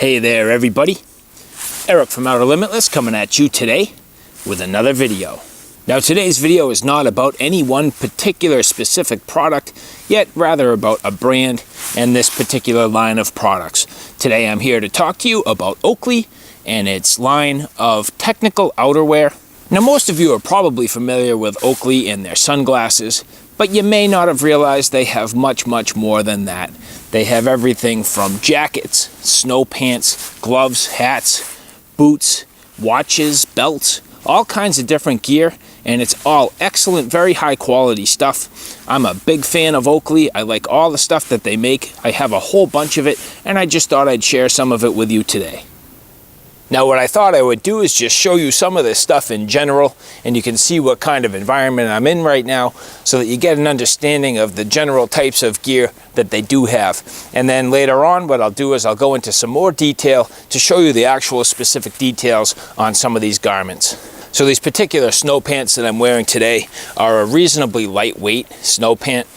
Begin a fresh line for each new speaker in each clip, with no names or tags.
Hey there everybody, Eric from Outer Limitless coming at you today with another video. Now today's video is not about any one particular specific product, yet rather about a brand and this particular line of products. Today I'm here to talk to you about Oakley and its line of technical outerwear. Now most of you are probably familiar with Oakley and their sunglasses, but you may not have realized they have much more than that. They have everything from jackets, snow pants, gloves, hats, boots, watches, belts, all kinds of different gear, and it's all excellent, very high quality stuff. I'm a big fan of Oakley. I like all the stuff that they make. I have a whole bunch of it, and I just thought I'd share some of it with you today. Now what I thought I would do is just show you some of this stuff in general, and you can see what kind of environment I'm in right now so that you get an understanding of the general types of gear that they do have. And then later on what I'll do is I'll go into some more detail to show you the actual specific details on some of these garments. So these particular snow pants that I'm wearing today are a reasonably lightweight snow pant.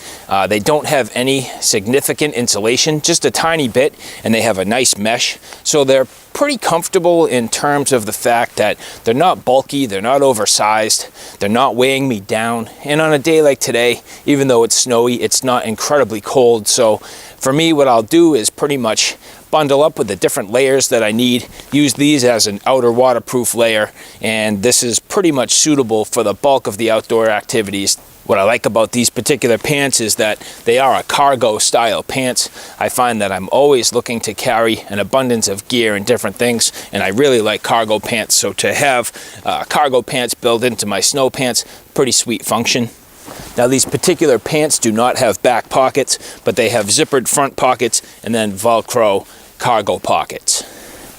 They don't have any significant insulation, just a tiny bit, and they have a nice mesh. So they're pretty comfortable in terms of the fact that they're not bulky, they're not oversized, they're not weighing me down. And on a day like today, even though it's snowy, it's not incredibly cold. So for me, what I'll do is pretty much bundle up with the different layers that I need, use these as an outer waterproof layer, and this is pretty much suitable for the bulk of the outdoor activities. What I like about these particular pants is that they are a cargo style pants. I find that I'm always looking to carry an abundance of gear and different things, and I really like cargo pants, so to have cargo pants built into my snow pants, pretty sweet function. Now these particular pants do not have back pockets, but they have zippered front pockets and then Velcro cargo pockets.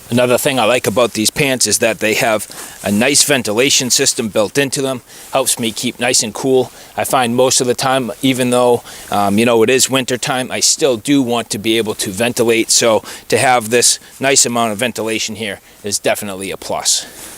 Another thing I like about these pants is that they have a nice ventilation system built into them. Helps me keep nice and cool. I find most of the time, even though it is winter time, I still do want to be able to ventilate. So to have this nice amount of ventilation here is definitely a plus.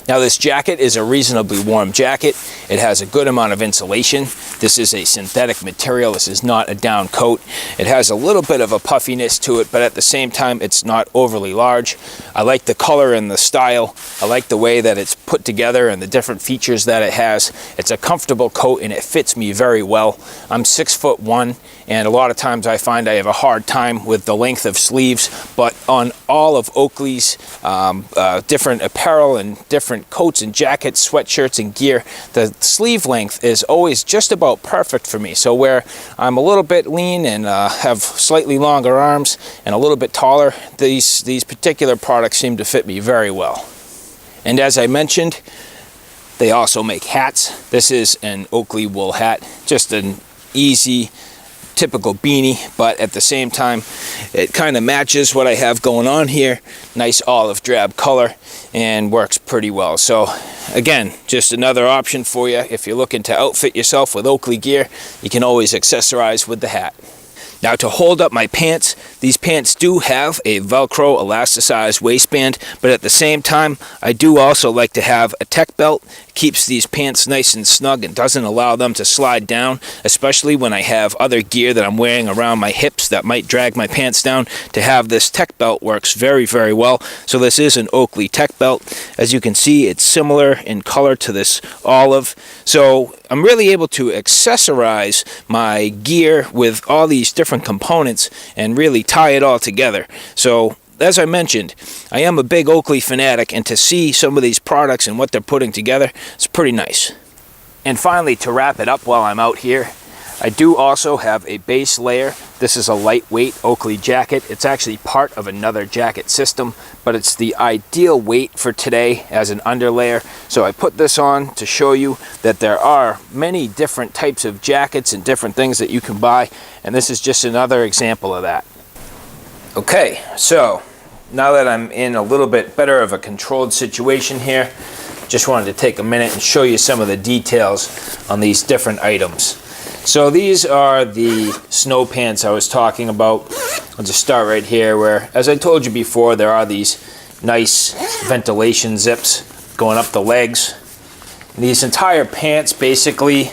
Now this jacket is a reasonably warm jacket. It has a good amount of insulation. This is a synthetic material. This is not a down coat. It has a little bit of a puffiness to it, but at the same time, it's not overly large. I like the color and the style. I like the way that it's put together and the different features that it has. It's a comfortable coat and it fits me very well. I'm 6'1", and a lot of times I find I have a hard time with the length of sleeves, but on all of Oakley's different apparel and different coats and jackets, sweatshirts and gear, the sleeve length is always just about perfect for me. So where I'm a little bit lean and have slightly longer arms and a little bit taller, these particular products seem to fit me very well. And as I mentioned, they also make hats. This is an Oakley wool hat, just an easy typical beanie, but at the same time it kind of matches what I have going on here. Nice olive drab color and works pretty well. So again, just another option for you. If you're looking to outfit yourself with Oakley gear, you can always accessorize with the hat. Now to hold up my pants, these pants do have a Velcro elasticized waistband, but at the same time, I do also like to have a tech belt. It keeps these pants nice and snug and doesn't allow them to slide down, especially when I have other gear that I'm wearing around my hips that might drag my pants down. To have this tech belt works very well. So this is an Oakley tech belt. As you can see, it's similar in color to this olive. So I'm really able to accessorize my gear with all these different components and really tie it all together. So as I mentioned, I am a big Oakley fanatic, and to see some of these products and what they're putting together, it's pretty nice. And finally, to wrap it up while I'm out here, I do also have a base layer. This is a lightweight Oakley jacket. It's actually part of another jacket system, but it's the ideal weight for today as an underlayer. So I put this on to show you that there are many different types of jackets and different things that you can buy, and this is just another example of that. Okay, so now that I'm in a little bit better of a controlled situation here, just wanted to take a minute and show you some of the details on these different items. So these are the snow pants I was talking about. I'll just start right here where, as I told you before, there are these nice ventilation zips going up the legs. And these entire pants basically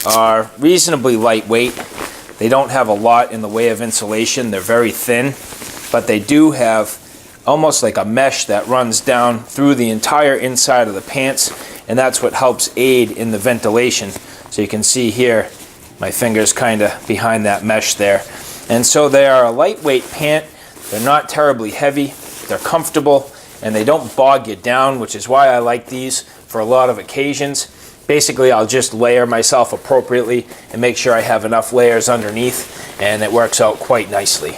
are reasonably lightweight. They don't have a lot in the way of insulation. They're very thin, but they do have almost like a mesh that runs down through the entire inside of the pants, and that's what helps aid in the ventilation. So you can see here, my finger's kind of behind that mesh there. And so they are a lightweight pant. They're not terribly heavy, they're comfortable, and they don't bog you down, which is why I like these for a lot of occasions. Basically, I'll just layer myself appropriately and make sure I have enough layers underneath, and it works out quite nicely.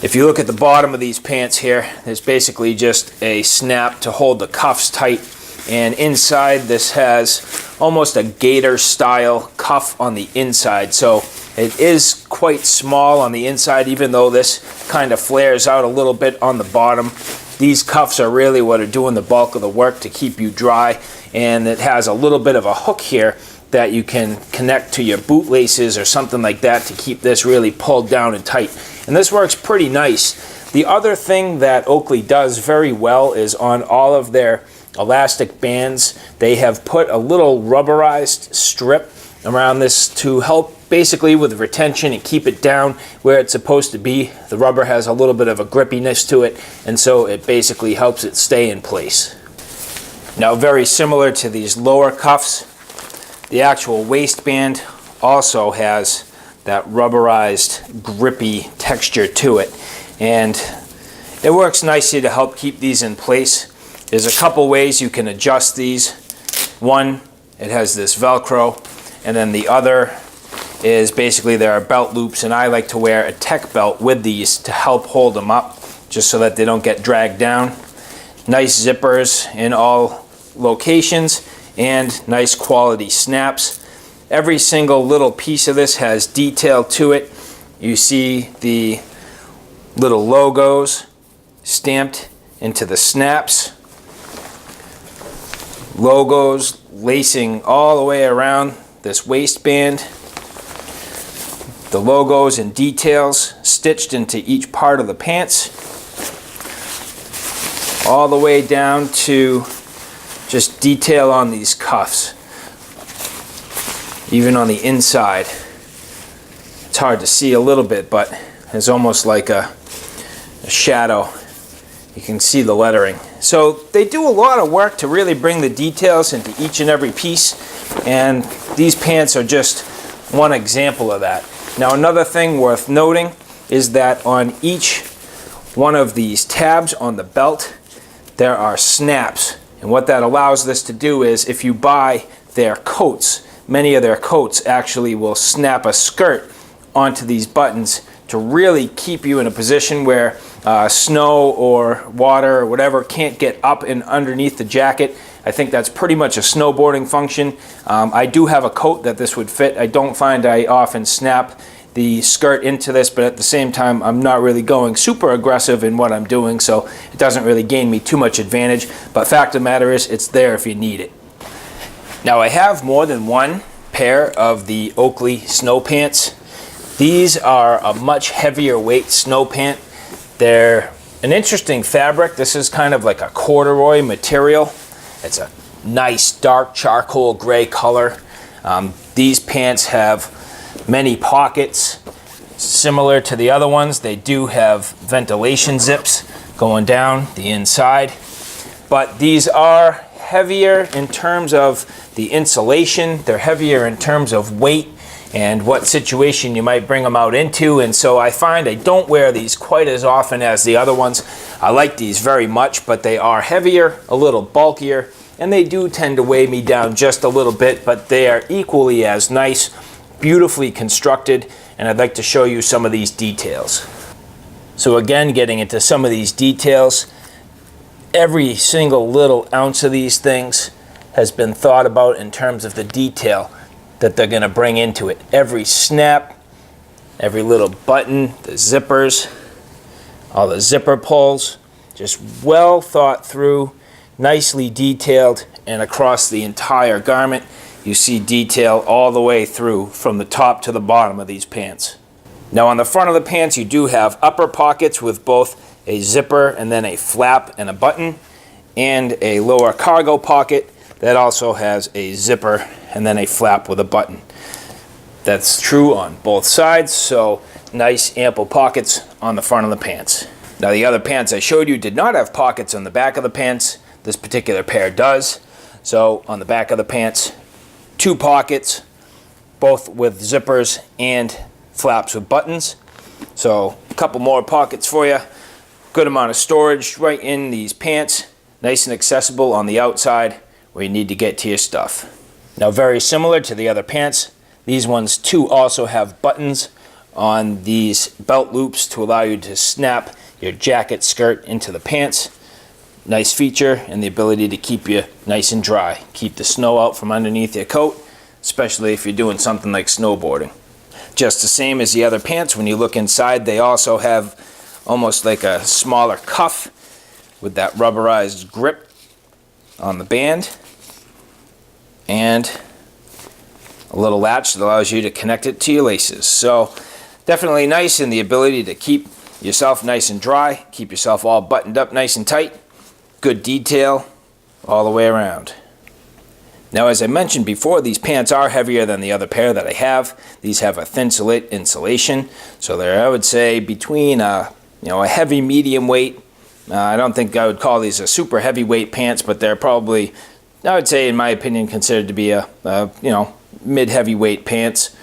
If you look at the bottom of these pants here, there's basically just a snap to hold the cuffs tight, and inside this has almost a gator style cuff on the inside, so it is quite small on the inside, even though this kind of flares out a little bit on the bottom. These cuffs are really what are doing the bulk of the work to keep you dry, and it has a little bit of a hook here that you can connect to your bootlaces or something like that to keep this really pulled down and tight. And this works pretty nice. The other thing that Oakley does very well is on all of their elastic bands, they have put a little rubberized strip around this to help basically with retention and keep it down where it's supposed to be. The rubber has a little bit of a grippiness to it, and so it basically helps it stay in place. Now, very similar to these lower cuffs, the actual waistband also has that rubberized, grippy texture to it, and it works nicely to help keep these in place. There's a couple ways you can adjust these. One, it has this Velcro, and then the other is basically there are belt loops, and I like to wear a tech belt with these to help hold them up, just so that they don't get dragged down. Nice zippers in all locations, and nice quality snaps. Every single little piece of this has detail to it. You see the little logos stamped into the snaps. Logos lacing all the way around this waistband. The logos and details stitched into each part of the pants. All the way down to just detail on these cuffs. Even on the inside. It's hard to see a little bit, but it's almost like a shadow. You can see the lettering. So they do a lot of work to really bring the details into each and every piece, and these pants are just one example of that. Now, another thing worth noting is that on each one of these tabs on the belt, there are snaps. And what that allows this to do is, if you buy their coats, many of their coats actually will snap a skirt onto these buttons to really keep you in a position where snow or water or whatever can't get up and underneath the jacket. I think that's pretty much a snowboarding function. I do have a coat that this would fit. I don't find I often snap the skirt into this, but at the same time, I'm not really going super aggressive in what I'm doing, so it doesn't really gain me too much advantage. But fact of the matter is, it's there if you need it. Now, I have more than one pair of the Oakley snow pants. These are a much heavier weight snow pant. They're an interesting fabric. This is kind of like a corduroy material. It's a nice dark charcoal gray color. These pants have many pockets. Similar to the other ones, they do have ventilation zips going down the inside. But these are heavier in terms of the insulation. They're heavier in terms of weight and what situation you might bring them out into. And so I find I don't wear these quite as often as the other ones. I like these very much, but they are heavier, a little bulkier, and they do tend to weigh me down just a little bit, but they are equally as nice, beautifully constructed, and I'd like to show you some of these details. So again, getting into some of these details, every single little ounce of these things has been thought about in terms of the detail that they're going to bring into it. Every snap, every little button, the zippers, all the zipper pulls, just well thought through, nicely detailed, and across the entire garment you see detail all the way through from the top to the bottom of these pants. Now, on the front of the pants you do have upper pockets with both a zipper and then a flap and a button, and a lower cargo pocket that also has a zipper and then a flap with a button. That's true on both sides, so nice ample pockets on the front of the pants. Now the other pants I showed you did not have pockets on the back of the pants. This particular pair does. So on the back of the pants, 2 pockets, both with zippers and flaps with buttons. So a couple more pockets for you. Good amount of storage right in these pants. Nice and accessible on the outside where you need to get to your stuff. Now very similar to the other pants, these ones too also have buttons on these belt loops to allow you to snap your jacket skirt into the pants. Nice feature, and the ability to keep you nice and dry. Keep the snow out from underneath your coat, especially if you're doing something like snowboarding. Just the same as the other pants, when you look inside, they also have almost like a smaller cuff with that rubberized grip on the band, and a little latch that allows you to connect it to your laces. So definitely nice, in the ability to keep yourself nice and dry, keep yourself all buttoned up nice and tight. Good detail all the way around. Now, as I mentioned before, these pants are heavier than the other pair that I have. These have a thin slit insulation, so they're, I would say, between a heavy medium weight. I don't think I would call these a super heavyweight pants, but they're probably, I would say, in my opinion, considered to be a mid-heavyweight pants.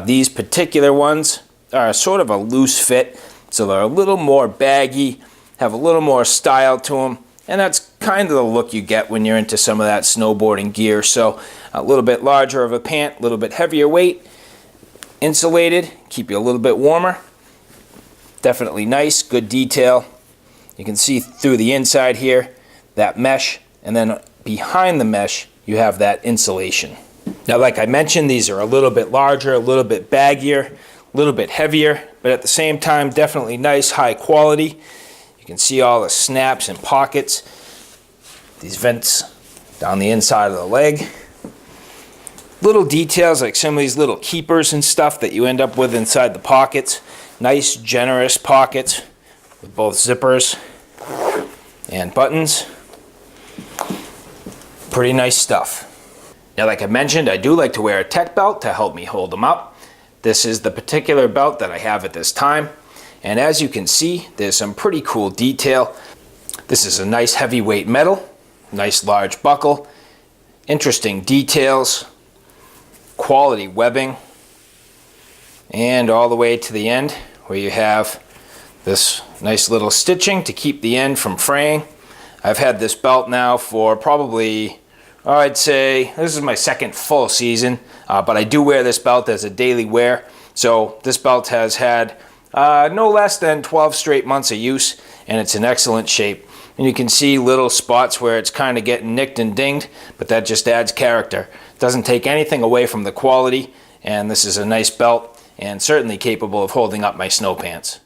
These particular ones are sort of a loose fit, so they're a little more baggy, have a little more style to them. And that's kind of the look you get when you're into some of that snowboarding gear. So a little bit larger of a pant, a little bit heavier weight, insulated, keep you a little bit warmer. Definitely nice, good detail. You can see through the inside here, that mesh, and then behind the mesh, you have that insulation. Now, like I mentioned, these are a little bit larger, a little bit baggier, a little bit heavier, but at the same time, definitely nice, high quality. You can see all the snaps and pockets, these vents down the inside of the leg. Little details like some of these little keepers and stuff that you end up with inside the pockets. Nice, generous pockets with both zippers and buttons. Pretty nice stuff. Now, like I mentioned, I do like to wear a tech belt to help me hold them up. This is the particular belt that I have at this time. And as you can see, there's some pretty cool detail. This is a nice heavyweight metal, nice large buckle, interesting details, quality webbing, and all the way to the end where you have this nice little stitching to keep the end from fraying. I've had this belt now for probably, I'd say, this is my second full season, but I do wear this belt as a daily wear. So this belt has had no less than 12 straight months of use, and it's in excellent shape. And you can see little spots where it's kind of getting nicked and dinged, but that just adds character. It doesn't take anything away from the quality, and this is a nice belt and certainly capable of holding up my snow pants.